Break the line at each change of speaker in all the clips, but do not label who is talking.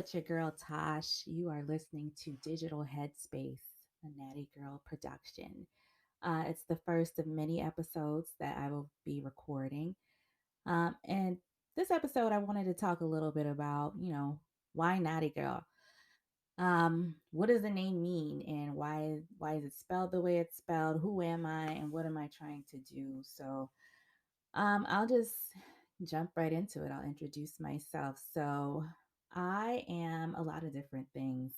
it's your girl Tash. You are listening to Digital Headspace, a Natty Girl production. It's the first of many episodes that I will be recording. And this episode, I wanted to talk a little bit about, why Natty Girl? What does the name mean, and why is it spelled the way it's spelled? Who am I, and what am I trying to do? I'll just jump right into it. I'll introduce myself. So, I am a lot of different things.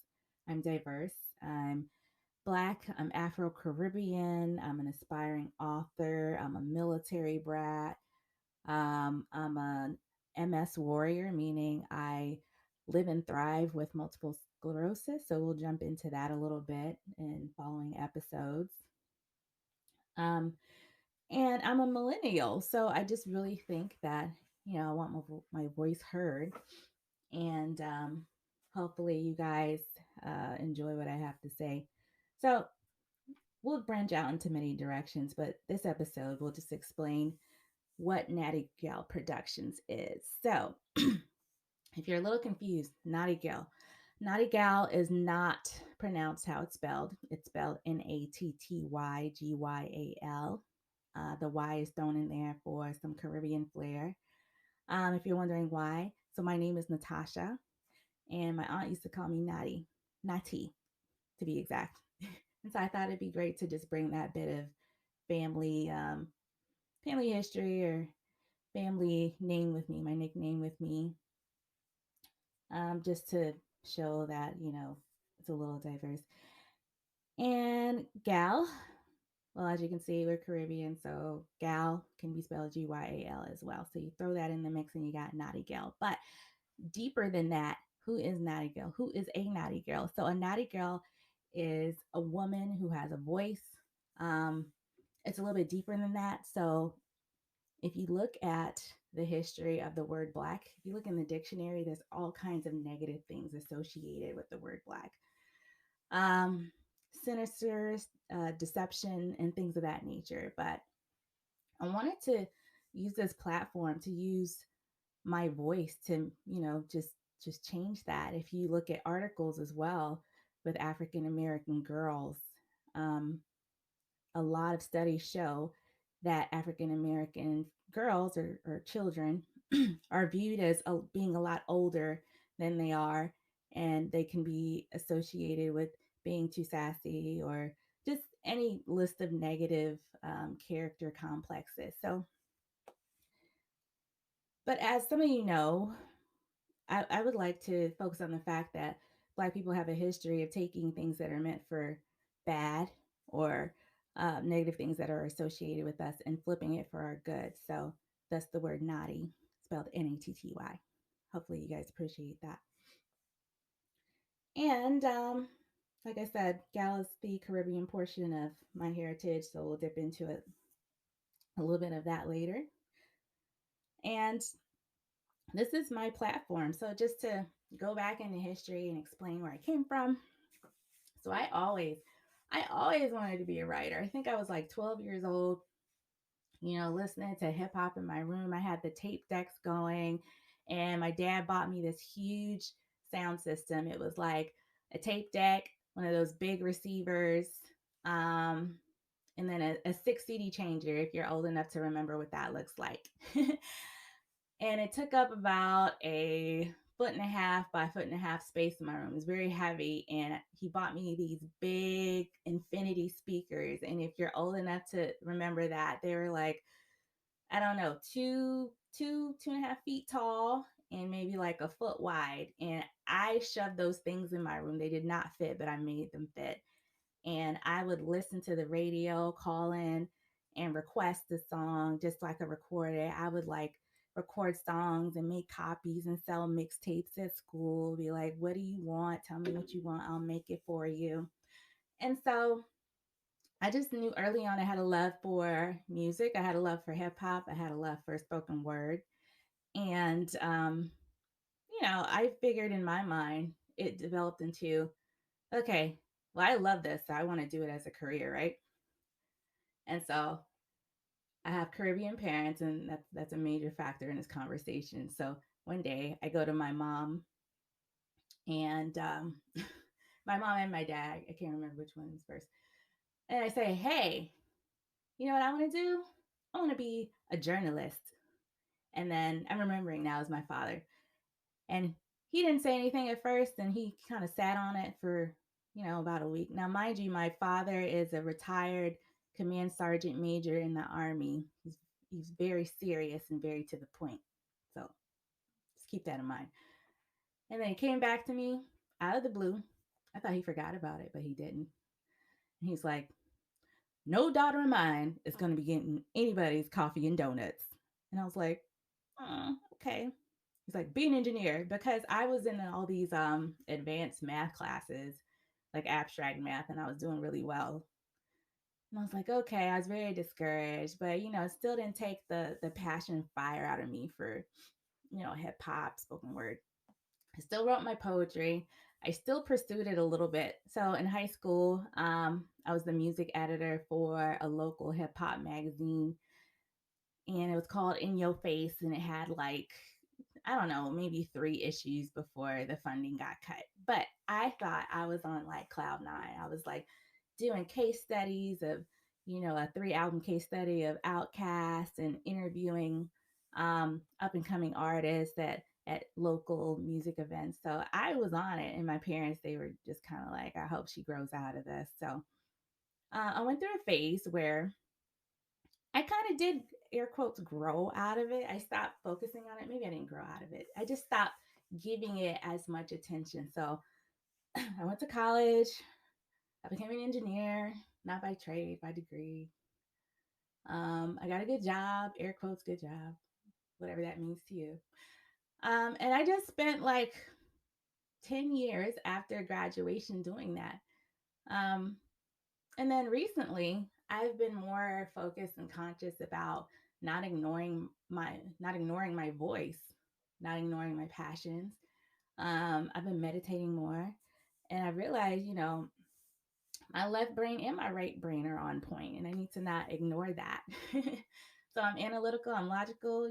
I'm diverse. I'm Black. I'm Afro Caribbean. I'm an aspiring author. I'm a military brat. I'm an MS warrior, meaning I live and thrive with multiple sclerosis. So, we'll jump into that a little bit in following episodes. Um, and I'm a millennial. So I just really think that, I want my voice heard. And hopefully you guys enjoy what I have to say. So we'll branch out into many directions, but this episode will just explain what Natty Gyal Productions is. So if you're a little confused, Natty Gyal. Natty Gyal is not pronounced how it's spelled. It's spelled Nattygyal. The Y is thrown in there for some Caribbean flair. If you're wondering why, so my name is Natasha, and my aunt used to call me Natty, to be exact. And so I thought it'd be great to just bring that bit of family, family history or family name with me, my nickname with me, just to show that it's a little diverse. And gal, well, as you can see, we're Caribbean, so gal can be spelled Gyal as well. So you throw that in the mix and you got Natty Gyal. But deeper than that, who is Natty Gyal? Who is a Natty Girl? So a Natty Girl is a woman who has a voice. Um, it's a little bit deeper than that. So if you look at the history of the word black, if you look in the dictionary, there's all kinds of negative things associated with the word black. Um, Sinister, deception, and things of that nature. But I wanted to use this platform to use my voice to, just change that. If you look at articles as well with African American girls, um, a lot of studies show that African American girls or children are viewed as being a lot older than they are, and they can be associated with being too sassy or just any list of negative character complexes. So, but as some of you know, I would like to focus on the fact that Black people have a history of taking things that are meant for bad or negative things that are associated with us and flipping it for our good. So that's the word naughty, spelled Natty. Hopefully, you guys appreciate that. And like I said, Gal is the Caribbean portion of my heritage, so we'll dip into it a little bit of that later. And this is my platform. So just to go back into history and explain where I came from. So I always wanted to be a writer. I think I was like 12 years old, listening to hip hop in my room. I had the tape decks going, and my dad bought me this huge sound system. It was like a tape deck, one of those big receivers, um, and then a six CD changer, if you're old enough to remember what that looks like. And it took up about a foot and a half by foot and a half space in my room. It was very heavy, and he bought me these big infinity speakers. And if you're old enough to remember that, they were like, I don't know, 2.5 feet tall and maybe like a foot wide. And I shoved those things in my room. They did not fit, but I made them fit. And I would listen to the radio, call in and request the song just so I could record it. I would like record songs and make copies and sell mixtapes at school. Be like, what do you want? Tell me what you want. I'll make it for you. And so I just knew early on I had a love for music. I had a love for hip hop. I had a love for spoken word. And, I figured in my mind, it developed into, okay, well, I love this. So I want to do it as a career, right? And so I have Caribbean parents, and that's a major factor in this conversation. So one day I go to my mom And my mom and my dad, I can't remember which one was first. And I say, hey, you know what I want to do? I want to be a journalist. And then I'm remembering now is my father. And he didn't say anything at first, and he kind of sat on it for, about a week. Now, mind you, my father is a retired command sergeant major in the Army. He's very serious and very to the point. So just keep that in mind. And then he came back to me out of the blue. I thought he forgot about it, but he didn't. And he's like, no daughter of mine is going to be getting anybody's coffee and donuts. And I was like, okay. He's like, be an engineer, because I was in all these advanced math classes, like abstract math, and I was doing really well. And I was like, okay, I was very discouraged, but it still didn't take the passion fire out of me for, hip hop, spoken word. I still wrote my poetry. I still pursued it a little bit. So in high school, I was the music editor for a local hip hop magazine, and it was called In Your Face, and it had like, I don't know, maybe 3 issues before the funding got cut. But I thought I was on like cloud nine. I was like doing case studies of, a 3 album case study of Outcast, and interviewing up and coming artists at local music events. So I was on it, and my parents, they were just kind of like, I hope she grows out of this. So I went through a phase where I kind of did, air quotes, grow out of it. I stopped focusing on it. Maybe I didn't grow out of it. I just stopped giving it as much attention. So I went to college. I became an engineer, not by trade, by degree. I got a good job, air quotes, good job, whatever that means to you. And I just spent like 10 years after graduation doing that. Um, And then recently, I've been more focused and conscious about not ignoring my voice, not ignoring my passions. I've been meditating more, and I realized, my left brain and my right brain are on point, and I need to not ignore that. So I'm analytical, I'm logical.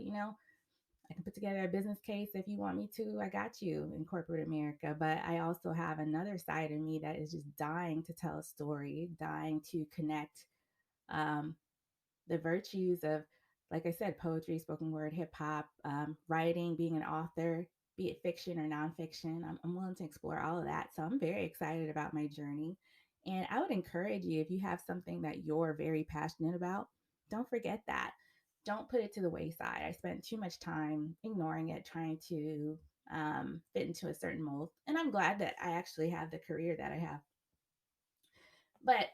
I can put together a business case if you want me to. I got you in corporate America. But I also have another side of me that is just dying to tell a story, dying to connect um, the virtues of, like I said, poetry, spoken word, hip hop, writing, being an author, be it fiction or nonfiction. I'm willing to explore all of that. So I'm very excited about my journey. And I would encourage you, if you have something that you're very passionate about, don't forget that. Don't put it to the wayside. I spent too much time ignoring it, trying to fit into a certain mold. And I'm glad that I actually have the career that I have. But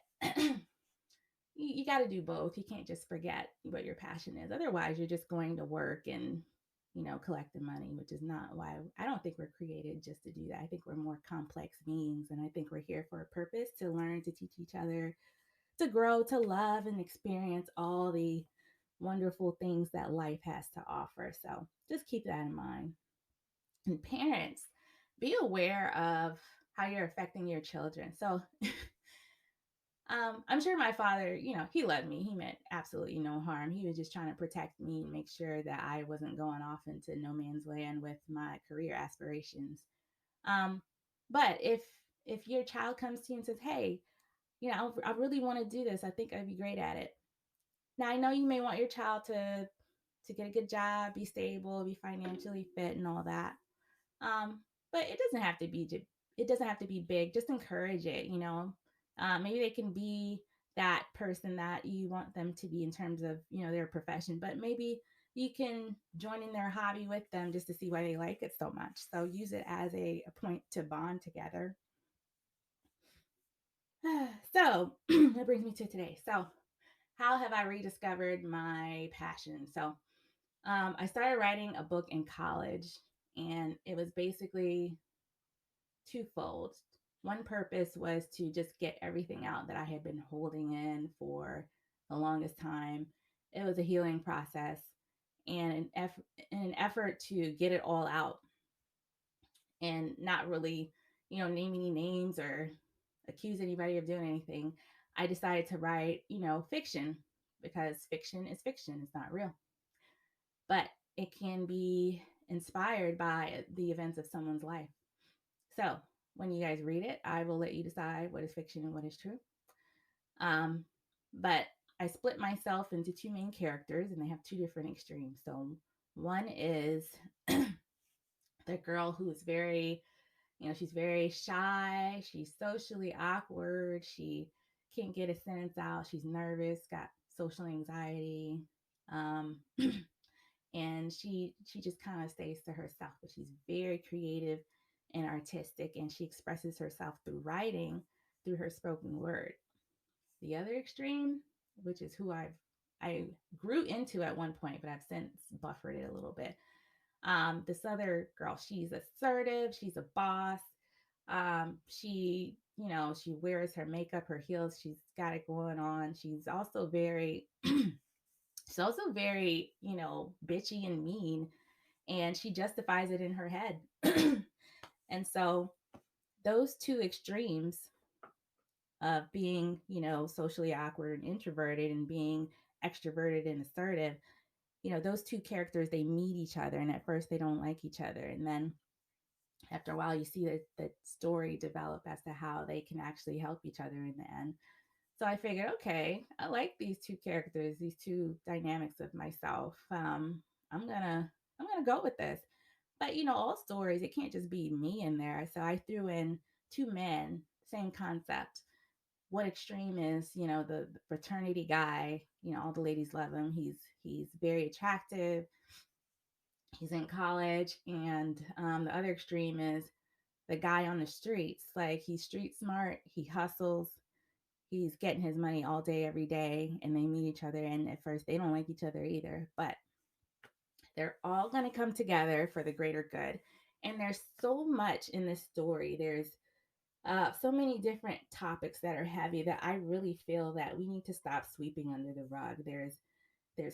you got to do both. You can't just forget what your passion is. Otherwise, you're just going to work and, collect the money, which is not why. I don't think we're created just to do that. I think we're more complex beings, and I think we're here for a purpose, to learn, to teach each other, to grow, to love, and experience all the wonderful things that life has to offer. So just keep that in mind. And parents, be aware of how you're affecting your children. So I'm sure my father, he loved me. He meant absolutely no harm. He was just trying to protect me and make sure that I wasn't going off into no man's land with my career aspirations. Um, but if your child comes to you and says, "Hey, I really want to do this. I think I'd be great at it." Now I know you may want your child to get a good job, be stable, be financially fit, and all that. Um, but it doesn't have to be big. Just encourage it. Maybe they can be that person that you want them to be in terms of, their profession, but maybe you can join in their hobby with them just to see why they like it so much. So use it as a point to bond together. So that brings me to today. So how have I rediscovered my passion? So I started writing a book in college, and it was basically twofold. One purpose was to just get everything out that I had been holding in for the longest time. It was a healing process, and an effort to get it all out, and not really, name any names or accuse anybody of doing anything. I decided to write, fiction, because fiction is fiction. It's not real, but it can be inspired by the events of someone's life. So when you guys read it, I will let you decide what is fiction and what is true. Um, but I split myself into two main characters, and they have two different extremes. So one is the girl who is very, she's very shy. She's socially awkward. She can't get a sentence out. She's nervous, got social anxiety. Um, and she just kind of stays to herself, but she's very creative and artistic, and she expresses herself through writing, through her spoken word. The other extreme, which is who I grew into at one point, but I've since buffered it a little bit. This other girl, she's assertive, she's a boss. She wears her makeup, her heels, she's got it going on. She's also very, bitchy and mean, and she justifies it in her head. And so those two extremes of being, socially awkward and introverted and being extroverted and assertive, those two characters, they meet each other, and at first they don't like each other. And then after a while, you see the story develop as to how they can actually help each other in the end. So I figured, okay, I like these two characters, these two dynamics of myself. I'm gonna I'm gonna go with this. But all stories, it can't just be me in there. So I threw in two men, same concept. What extreme is, the fraternity guy, all the ladies love him. He's very attractive. He's in college. And the other extreme is the guy on the streets. Like, he's street smart, he hustles, he's getting his money all day, every day, and they meet each other. And at first, they don't like each other either, but they're all going to come together for the greater good. And there's so much in this story. There's so many different topics that are heavy that I really feel that we need to stop sweeping under the rug. There's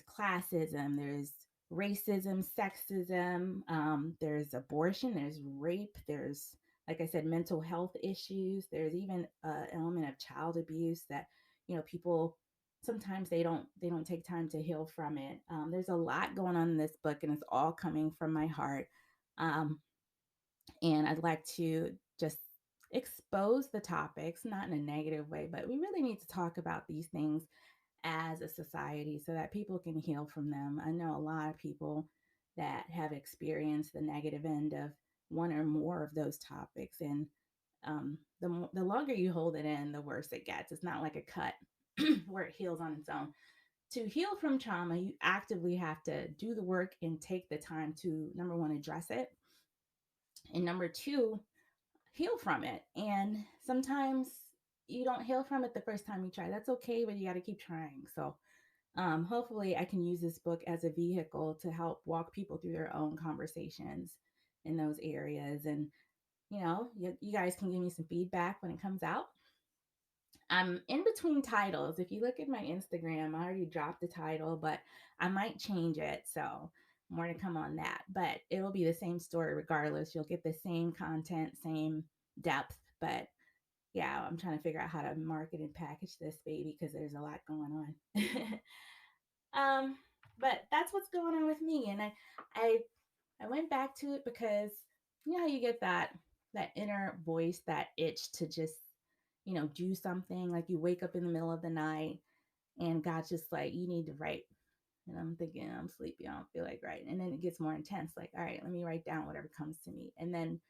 classism, there's racism, sexism, there's abortion, there's rape, there's, like I said, mental health issues. There's even an element of child abuse that people sometimes they don't take time to heal from it. There's a lot going on in this book, and it's all coming from my heart. Um, and I'd like to just expose the topics, not in a negative way, but we really need to talk about these things as a society so that people can heal from them. I know a lot of people that have experienced the negative end of one or more of those topics. And the longer you hold it in, the worse it gets. It's not like a cut where it heals on its own. To heal from trauma, you actively have to do the work and take the time to, number one, address it. And number two, heal from it. And sometimes you don't heal from it the first time you try. That's okay, but you got to keep trying. So hopefully, I can use this book as a vehicle to help walk people through their own conversations in those areas. And, you guys can give me some feedback when it comes out. I'm in between titles. If you look at my Instagram, I already dropped the title, but I might change it. So more to come on that. But it will be the same story regardless. You'll get the same content, same depth. But yeah, I'm trying to figure out how to market and package this baby because there's a lot going on. um, but that's what's going on with me. And I I went back to it because how you get that inner voice, that itch to just do something. Like, you wake up in the middle of the night and God's just like, you need to write. And I'm thinking, I'm sleepy, I don't feel like writing. And then it gets more intense. Like, all right, let me write down whatever comes to me. And then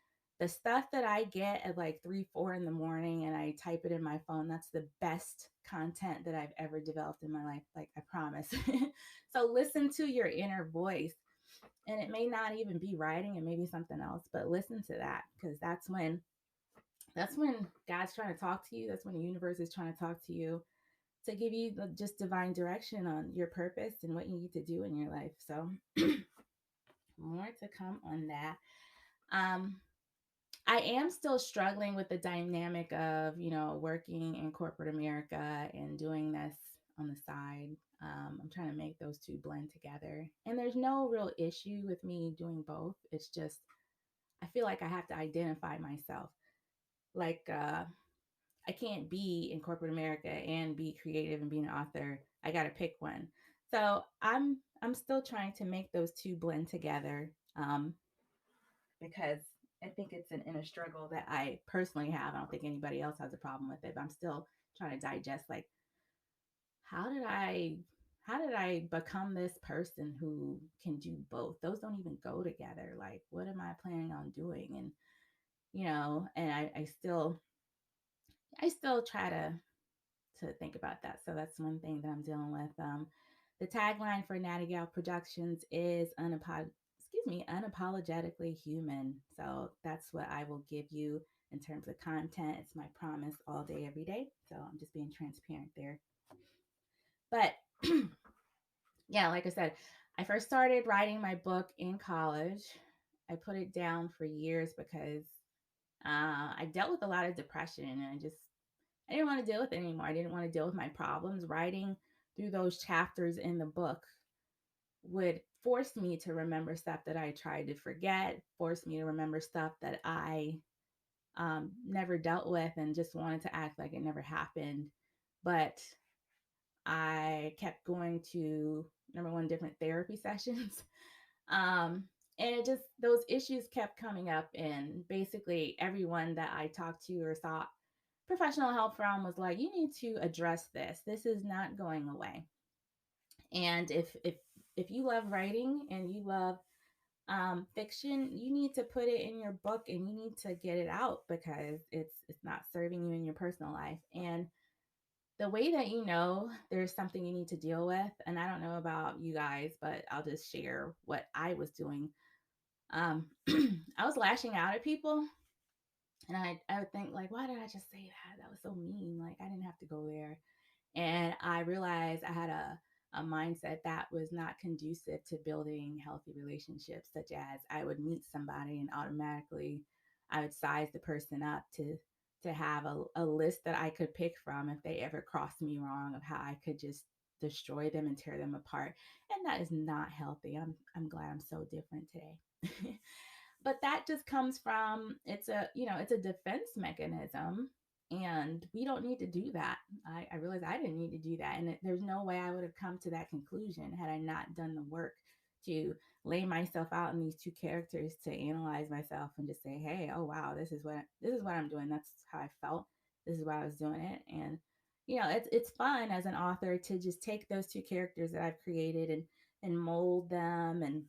the stuff that I get at like 3, 4 in the morning and I type it in my phone, that's the best content that I've ever developed in my life. Like, I promise. So listen to your inner voice. And it may not even be writing, it may be something else, but listen to that, because that's when God's trying to talk to you. That's when the universe is trying to talk to you to give you just divine direction on your purpose and what you need to do in your life. So more to come on that. Um, I am still struggling with the dynamic of, working in corporate America and doing this on the side. I'm trying to make those two blend together. And there's no real issue with me doing both. It's just, I feel like I have to identify myself. Like, I can't be in corporate America and be creative and be an author. I got to pick one. So I'm still trying to make those two blend together, because I think it's an inner struggle that I personally have. I don't think anybody else has a problem with it, but I'm still trying to digest like how did I how did I become this person who can do both? Those don't even go together. Like, what am I planning on doing? And and I still try to think about that. So that's one thing that I'm dealing with. The tagline for Natty Gyal Productions is unapologetically human. So that's what I will give you in terms of content. It's my promise all day, every day. So I'm just being transparent there. But yeah, like I said, I first started writing my book in college. I put it down for years because I dealt with a lot of depression and I didn't want to deal with it anymore. I didn't want to deal with my problems. Writing through those chapters in the book would force me to remember stuff that I tried to forget, force me to remember stuff that I never dealt with and just wanted to act like it never happened. But I kept going to number one, different therapy sessions. Um, and it just, those issues kept coming up. And basically, everyone that I talked to or sought professional help from was like, you need to address this. This is not going away. And if you love writing and you love fiction, you need to put it in your book and you need to get it out because it's not serving you in your personal life. And the way that there's something you need to deal with, and I don't know about you guys, but I'll just share what I was doing. Um, I was lashing out at people, and I would think like, why did I just say that? That was so mean. Like I didn't have to go there. And I realized I had a mindset that was not conducive to building healthy relationships, such as I would meet somebody and automatically I would size the person up to have a list that I could pick from if they ever crossed me wrong of how I could just destroy them and tear them apart. And that is not healthy. I'm glad I'm so different today. But that just comes from it's a defense mechanism, and we don't need to do that. I realized I didn't need to do that, and there's no way I would have come to that conclusion had I not done the work to lay myself out in these two characters, to analyze myself and just say, hey, oh wow, this is what I'm doing. That's how I felt. This is why I was doing it. And it's fun as an author to just take those two characters that I've created and mold them and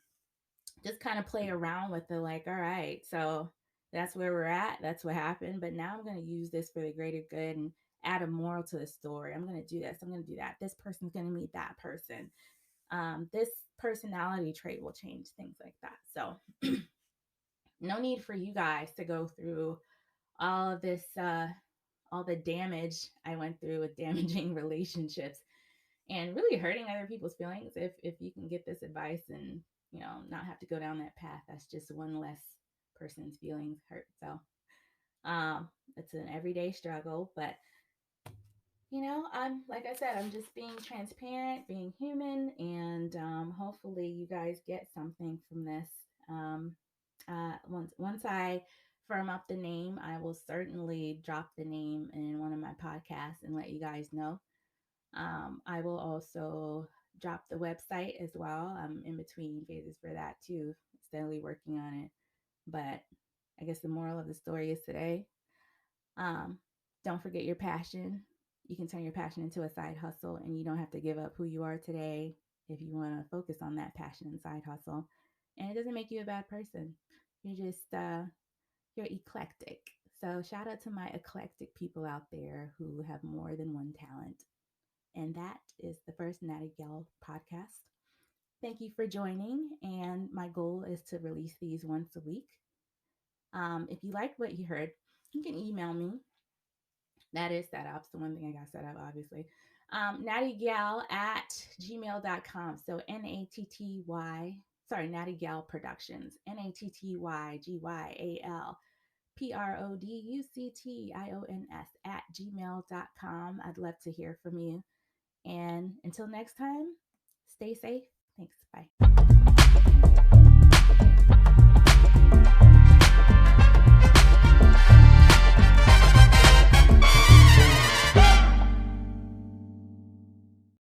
just kind of play around with it, like, all right, so that's where we're at, that's what happened, but now I'm going to use this for the greater good and add a moral to the story. I'm going to do this, I'm going to do that, this person's going to meet that person, this personality trait will change, things like that. So no need for you guys to go through all of this all the damage I went through with damaging relationships and really hurting other people's feelings. If you can get this advice and not have to go down that path, that's just one less person's feelings hurt. So it's an everyday struggle, but I'm, like I said, I'm just being transparent, being human, and hopefully you guys get something from this. Once I firm up the name, I will certainly drop the name in one of my podcasts and let you guys know. I will also drop the website as well. I'm in between phases for that too, steadily working on it. But I guess the moral of the story is today, um, don't forget your passion. You can turn your passion into a side hustle, and you don't have to give up who you are today if you want to focus on that passion and side hustle. And it doesn't make you a bad person. You're just you're eclectic. So shout out to my eclectic people out there who have more than one talent. And that is the first Natty Gyal podcast. Thank you for joining. And my goal is to release these once a week. If you like what you heard, you can email me. That is set up. So one thing I got set up, obviously. Natty Gyal at gmail.com. So Natty, sorry, Natty Gyal Productions. NattyGyal Productions at gmail.com. I'd love to hear from you. And until next time, stay safe. Thanks. Bye.